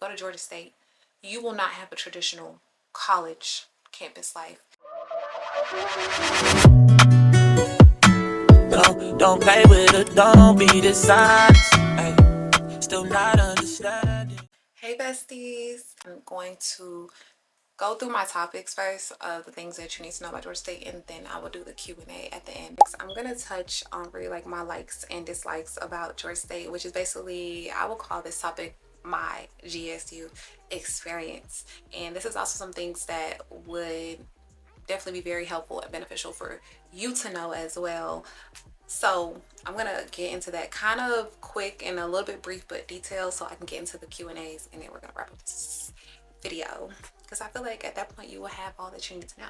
go to Georgia State, you will not have a traditional college campus life. Don't play with it, don't be dishonest. Still not understanding. Hey besties, I'm going to go through my topics first of the things that you need to know about Georgia State, and then I will do the Q&A at the end. I'm going to touch on really like my likes and dislikes about Georgia State, which is basically, I will call this topic my GSU experience. And this is also some things that would definitely be very helpful and beneficial for you to know as well. So I'm gonna get into that kind of quick and a little bit brief but detailed, so I can get into the Q&As, and then we're gonna wrap up this video because I feel like at that point you will have all that you need to know.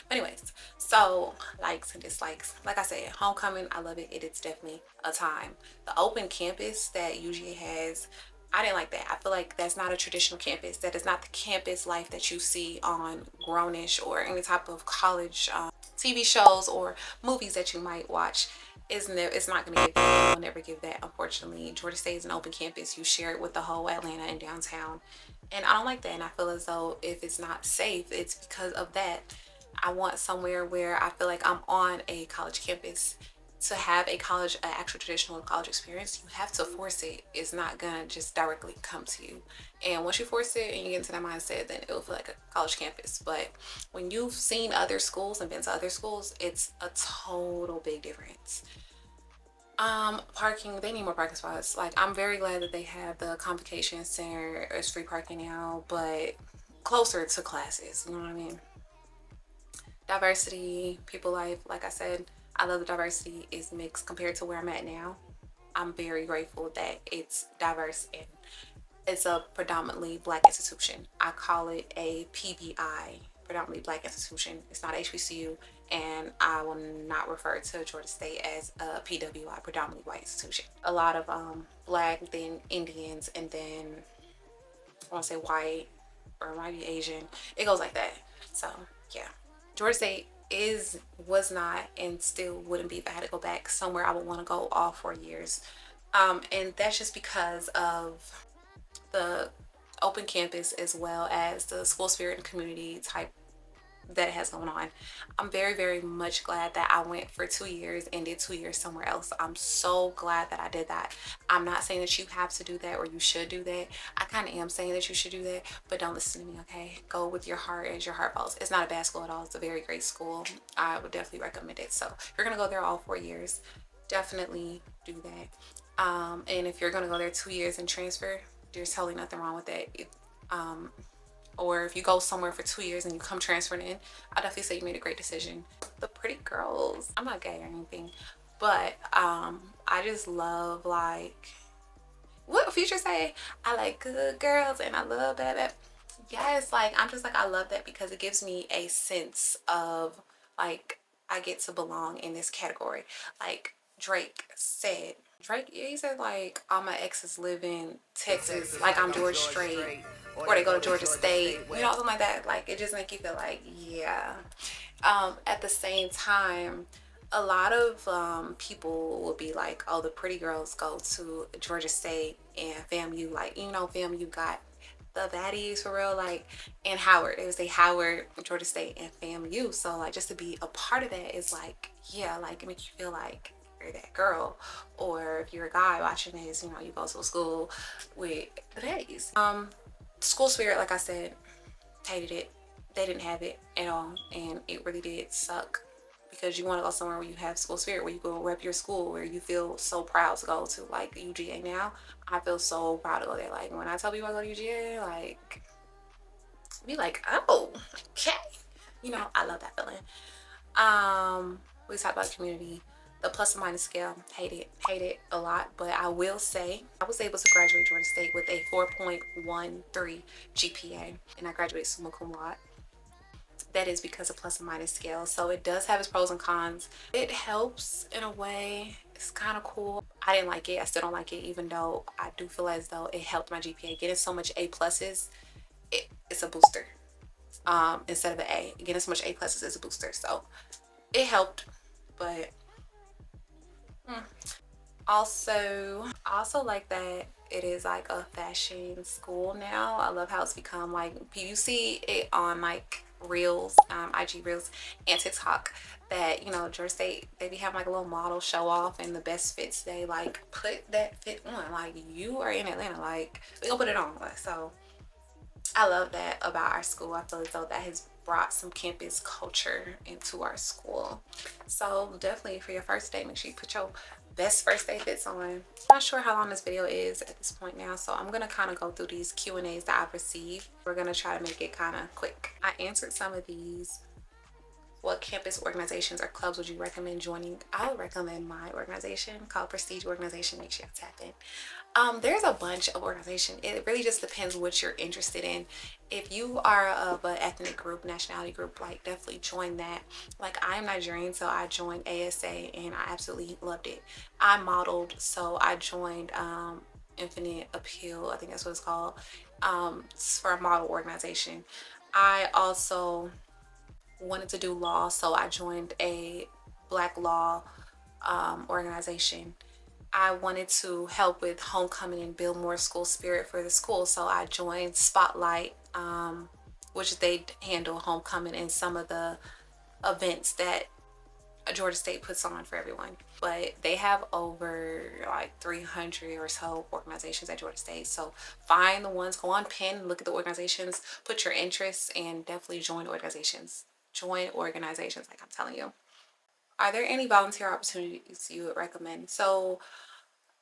But anyways, so likes and dislikes. Like I said, homecoming, I love it. It is definitely a time. The open campus that UGA has, I didn't like that. I feel like that's not a traditional campus. That is not the campus life that you see on Grownish or any type of college TV shows or movies that you might watch. It's not going to give that. It will never give that, unfortunately. Georgia State is an open campus. You share it with the whole Atlanta and downtown. And I don't like that. And I feel as though if it's not safe, it's because of that. I want somewhere where I feel like I'm on a college campus. To have a college, an actual traditional college experience, you have to force it. It's not gonna just directly come to you. And once you force it and you get into that mindset, then it will feel like a college campus. But when you've seen other schools and been to other schools, it's a total big difference. Parking, they need more parking spots. Like, I'm very glad that they have the Convocation Center. It's free parking now, but closer to classes, you know what I mean? Diversity, people life, like I said, I love the diversity is mixed compared to where I'm at now. I'm very grateful that it's diverse and it's a predominantly Black institution. I call it a PBI, predominantly Black institution. It's not HBCU, and I will not refer to Georgia State as a PWI, predominantly white institution. A lot of Black, then Indians, and then I want to say white, or it might be Asian. It goes like that. So yeah, Georgia State was not and still wouldn't be if I had to go back somewhere I would want to go all 4 years. And that's just because of the open campus as well as the school spirit and community type that it has going on. I'm very, very much glad that I went for 2 years and did 2 years somewhere else. I'm so glad that I did that. I'm not saying that you have to do that or you should do that. I kind of am saying that you should do that, but don't listen to me, okay? Go with your heart as your heart falls. It's not a bad school at all. It's a very great school. I would definitely recommend it. So if you're going to go there all 4 years, definitely do that. And if you're going to go there 2 years and transfer, there's totally nothing wrong with that. Or if you go somewhere for 2 years and you come transferring in, I definitely say you made a great decision. The pretty girls, I'm not gay or anything, but I just love, like, what Future say? I like good girls and I love that. Yes, like, I'm just like, I love that because it gives me a sense of, like, I get to belong in this category. Like Drake, he said, like, all my exes live in Texas, like I'm Georgia Strait, or they go to Georgia State, you know, something like that. Like, it just make you feel like, yeah. At the same time, a lot of people will be like, oh, the pretty girls go to Georgia State and FAMU, like, you know, FAMU got the baddies for real, like, and Howard. It was a Howard, Georgia State, and FAMU. So, like, just to be a part of that is like, yeah, like, it makes you feel like you're that girl. Or if you're a guy watching this, you know, you go to a school with the baddies. School spirit, like I said, hated it. They didn't have it at all, and it really did suck, because you want to go somewhere where you have school spirit, where you go rep your school, where you feel so proud to go to. Like UGA now, I feel so proud to go there. Like, when I tell people I go to UGA, like, be like, oh, okay, you know, I love that feeling. We talked about community. The plus and minus scale, hate it a lot, but I will say I was able to graduate Georgia State with a 4.13 GPA, and I graduated summa cum laude. That is because of plus and minus scale. So it does have its pros and cons. It helps in a way. It's kind of cool. I didn't like it. I still don't like it, even though I do feel as though it helped my GPA. Getting so much A pluses, it's a booster. Instead of an A, getting so much A pluses is a booster. So it helped, but I also like that it is like a fashion school now. I love how it's become like you see it on like reels, IG reels and TikTok, that Georgia State, they be having like a little model show off and the best fits, they like put that fit on, like you are in Atlanta, like we gonna put it on. Like, so I love that about our school. I feel as though that has brought some campus culture into our school. So definitely for your first day, make sure you put your best first day fits on. I'm not sure how long this video is at this point now, so I'm gonna kind of go through these Q&As that I've received. We're gonna try to make it kind of quick. I answered some of these. What campus organizations or clubs would you recommend joining? I would recommend my organization called Prestige Organization. Make sure you tap in. There's a bunch of organization. It really just depends what you're interested in. If you are of an ethnic group, nationality group, like definitely join that. Like I'm Nigerian, so I joined ASA and I absolutely loved it. I modeled, so I joined Infinite Appeal, I think that's what it's called, for a model organization. I also wanted to do law, so I joined a Black law organization. I wanted to help with homecoming and build more school spirit for the school, so I joined Spotlight, which they handle homecoming and some of the events that Georgia State puts on for everyone. But they have over like 300 or so organizations at Georgia State. So find the ones, go on Penn, look at the organizations, put your interests, and definitely join organizations. Join organizations, like I'm telling you. Are there any volunteer opportunities you would recommend? So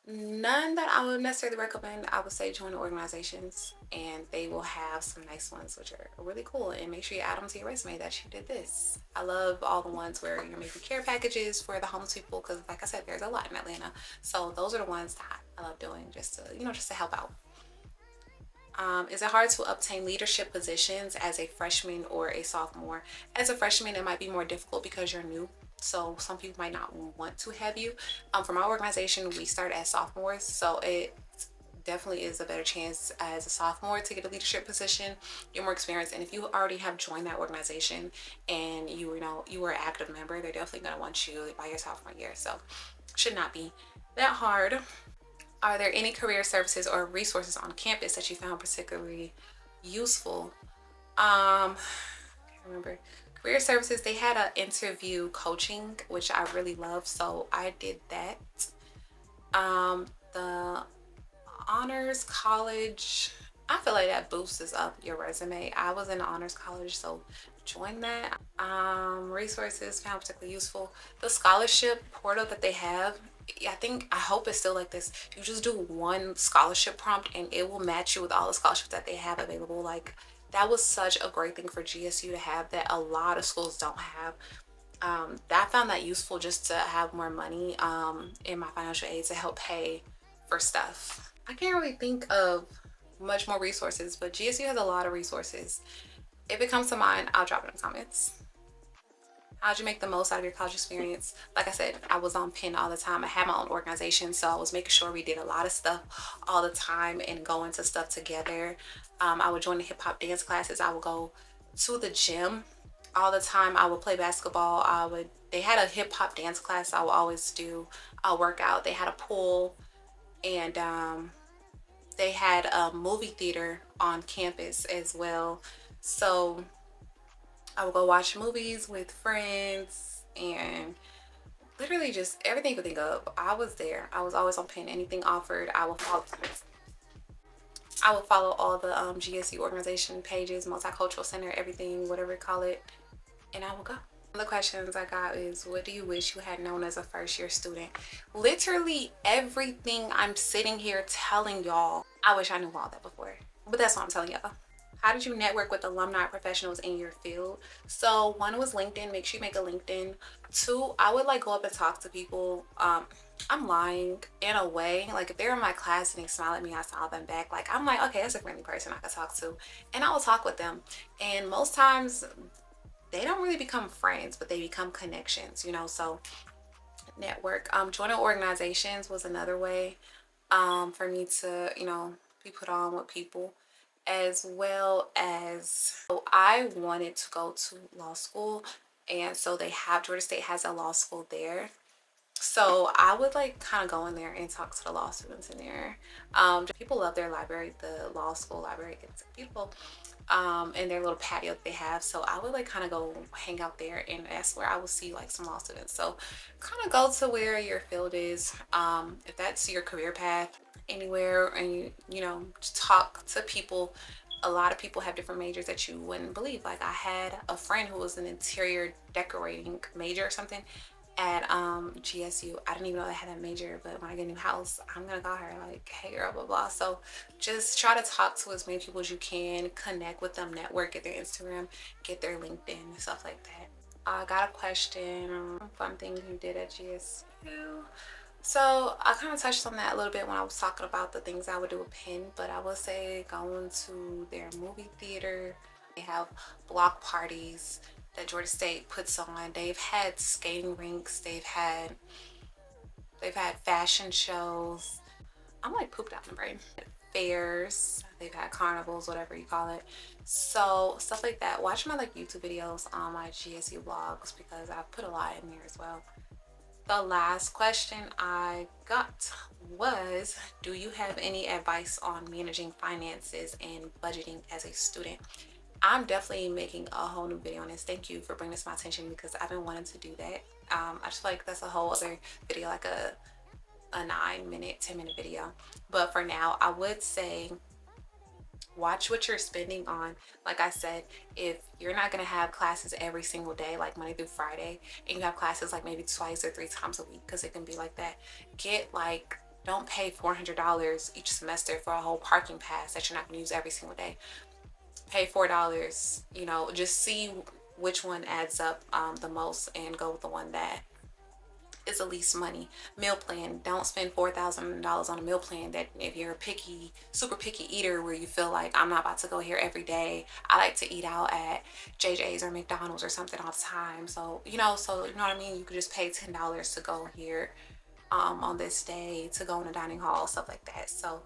none that I would necessarily recommend. I would say join the organizations, and they will have some nice ones which are really cool. And make sure you add them to your resume that you did this. I love all the ones where you're making care packages for the homeless people, because like I said, there's a lot in Atlanta. So those are the ones that I love doing, just to help out. Is it hard to obtain leadership positions as a freshman or a sophomore? As a freshman, it might be more difficult because you're new. So some people might not want to have you. For my organization, we start as sophomores. So it definitely is a better chance as a sophomore to get a leadership position, get more experience. And if you already have joined that organization and you were an active member, they're definitely going to want you by your sophomore year. So should not be that hard. Are there any career services or resources on campus that you found particularly useful? I can't remember. Career services, they had an interview coaching, which I really love, so I did that. The honors college, I feel like that boosts up your resume. I was in honors college, so join that. Resources found particularly useful. The scholarship portal that they have, I hope it's still like this. You just do one scholarship prompt and it will match you with all the scholarships that they have available. Like that was such a great thing for GSU to have that a lot of schools don't have. I found that useful just to have more money in my financial aid to help pay for stuff. I can't really think of much more resources, but GSU has a lot of resources. If it comes to mind, I'll drop it in the comments. How'd you make the most out of your college experience? Like I said, I was on Penn all the time. I had my own organization, so I was making sure we did a lot of stuff all the time and go into stuff together. I would join the hip hop dance classes. I would go to the gym all the time. I would play basketball. They had a hip hop dance class I would always do a workout. They had a pool, and they had a movie theater on campus as well. So I would go watch movies with friends and literally just everything you could think of. I was there. I was always on Penn. Anything offered, I would follow. I would follow all the GSU organization pages, multicultural center, everything, whatever you call it, and I would go. One of the questions I got is, what do you wish you had known as a first year student? Literally everything I'm sitting here telling y'all, I wish I knew all that before. But that's what I'm telling y'all. How did you network with alumni professionals in your field? So one was LinkedIn. Make sure you make a LinkedIn. Two, I would like go up and talk to people. I'm lying in a way. Like if they're in my class and they smile at me, I smile at them back. Like I'm like, okay, that's a friendly person I could talk to, and I will talk with them. And most times they don't really become friends, but they become connections. So network. Joining organizations was another way for me to be put on with people, as well as so I wanted to go to law school, and so Georgia State has a law school there. So I would like kind of go in there and talk to the law students in there. People love their library. The law school library is beautiful. And their little patio that they have. So I would like kind of go hang out there, and that's where I will see like some law students. So kind of go to where your field is. If that's your career path, anywhere, and you know, talk to people. A lot of people have different majors that you wouldn't believe. Like I had a friend who was an interior decorating major or something at GSU. I didn't even know they had that major, but when I get a new house, I'm gonna call her like, hey girl, blah blah. So just try to talk to as many people as you can, connect with them, network, get their Instagram, get their LinkedIn, stuff like that. I got a question. Fun things you did at GSU. So I kind of touched on that a little bit when I was talking about the things I would do with Penn, but I would say going to their movie theater. They have block parties that Georgia State puts on. They've had skating rinks. They've had fashion shows. I'm like pooped out in the brain. Fairs. They've had carnivals, whatever you call it. So stuff like that. Watch my like YouTube videos on my GSU vlogs because I put a lot in there as well. The last question I got was, do you have any advice on managing finances and budgeting as a student? I'm definitely making a whole new video on this. Thank you for bringing this to my attention because I've been wanting to do that. I just feel like that's a whole other video, like a 9 minute, 10 minute video. But for now, I would say watch what you're spending on. Like I said, if you're not going to have classes every single day, like Monday through Friday, and you have classes like maybe twice or three times a week, because it can be like that, get like, don't pay $400 each semester for a whole parking pass that you're not going to use every single day. Pay $4, you know, just see which one adds up the most and go with the one that is the least money. Meal plan, don't spend $4,000 on a meal plan that if you're a picky, super picky eater where you feel like I'm not about to go here every day. I like to eat out at JJ's or McDonald's or something all the time. So you know, what I mean, you could just pay $10 to go here on this day, to go in the dining hall, stuff like that. So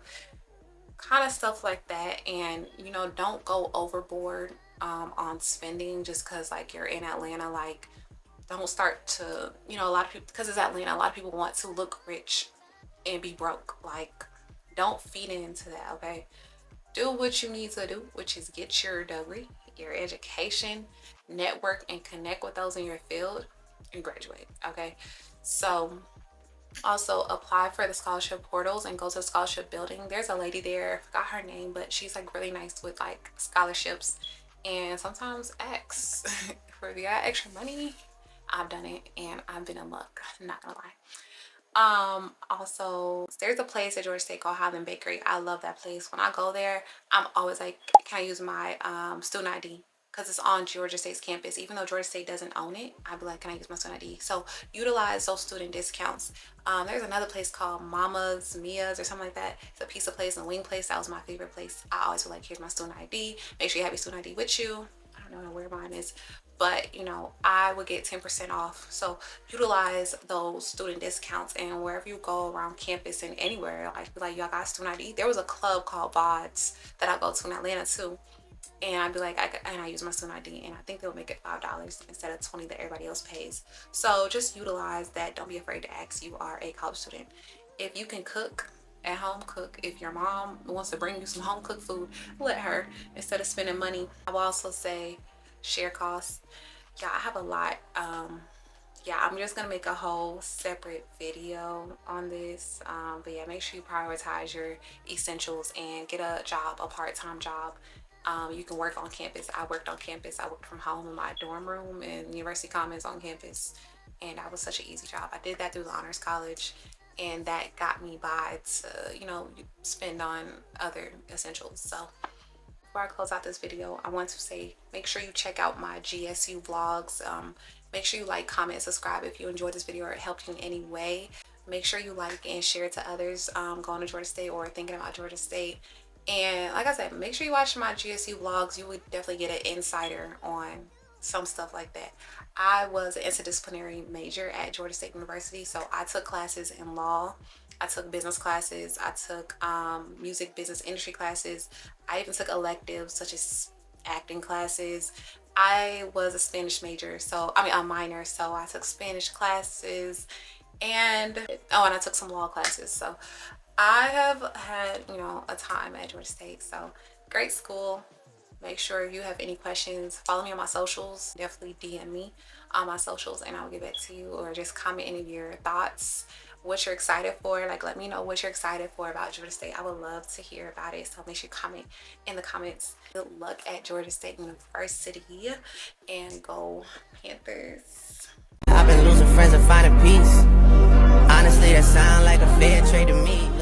kind of stuff like that. And you know, don't go overboard on spending just because like you're in Atlanta. Like don't start to, you know, a lot of people, because it's Atlanta, a lot of people want to look rich and be broke. Like don't feed into that. Okay, do what you need to do, which is get your degree, your education, network and connect with those in your field, and graduate. Okay, so also apply for the scholarship portals and go to the scholarship building. There's a lady there, I forgot her name, but she's like really nice with like scholarships. And sometimes ask for the extra money. I've done it and I've been in luck, not gonna lie. Also there's a place at Georgia State called Highland Bakery. I love that place. When I go there, I'm always like, can I use my student ID? Because it's on Georgia State's campus. Even though Georgia State doesn't own it, I'd be like, can I use my student ID? So utilize those student discounts. There's another place called Mama's Mia's or something like that. It's a pizza place and wing place. That was my favorite place. I always feel like, here's my student ID. Make sure you have your student ID with you. I don't know where mine is, but you know, I would get 10% off. So utilize those student discounts, and wherever you go around campus and anywhere, like y'all got student ID. There was a club called VODs that I go to in Atlanta too, and I'd be like, I use my student ID, and I think they'll make it $5 instead of 20 that everybody else pays. So just utilize that. Don't be afraid to ask. You are a college student. If you can cook at home, cook. If your mom wants to bring you some home cooked food, let her, instead of spending money. I will also say share costs. Yeah, I have a lot. Yeah, I'm just gonna make a whole separate video on this. But yeah, make sure you prioritize your essentials and get a job, a part-time job. You can work on campus. I worked on campus. I worked from home in my dorm room, and University Commons on campus, and that was such an easy job. I did that through the honors college, and that got me by to, you know, spend on other essentials. So before I close out this video, I want to say, make sure you check out my GSU vlogs. Make sure you like, comment, subscribe if you enjoyed this video or it helped you in any way. Make sure you like and share it to others going to Georgia State or thinking about Georgia State. And like I said, make sure you watch my GSU vlogs. You would definitely get an insider on some stuff like that. I was an interdisciplinary major at Georgia State University, so I took classes in law. I took business classes. I took music business industry classes. I even took electives such as acting classes. I was a Spanish major, so I mean a minor, so I took Spanish classes, And oh, and I took some law classes. So I have had, a time at Georgia State. So great school. Make sure you have any questions. Follow me on my socials. Definitely DM me on my socials and I'll get back to you, or just comment any of your thoughts, what you're excited for. Like, let me know what you're excited for about Georgia State. I would love to hear about it. So make sure you comment in the comments. Good luck at Georgia State University and go Panthers. I've been losing friends and finding peace. Honestly, that sound like a fair trade to me.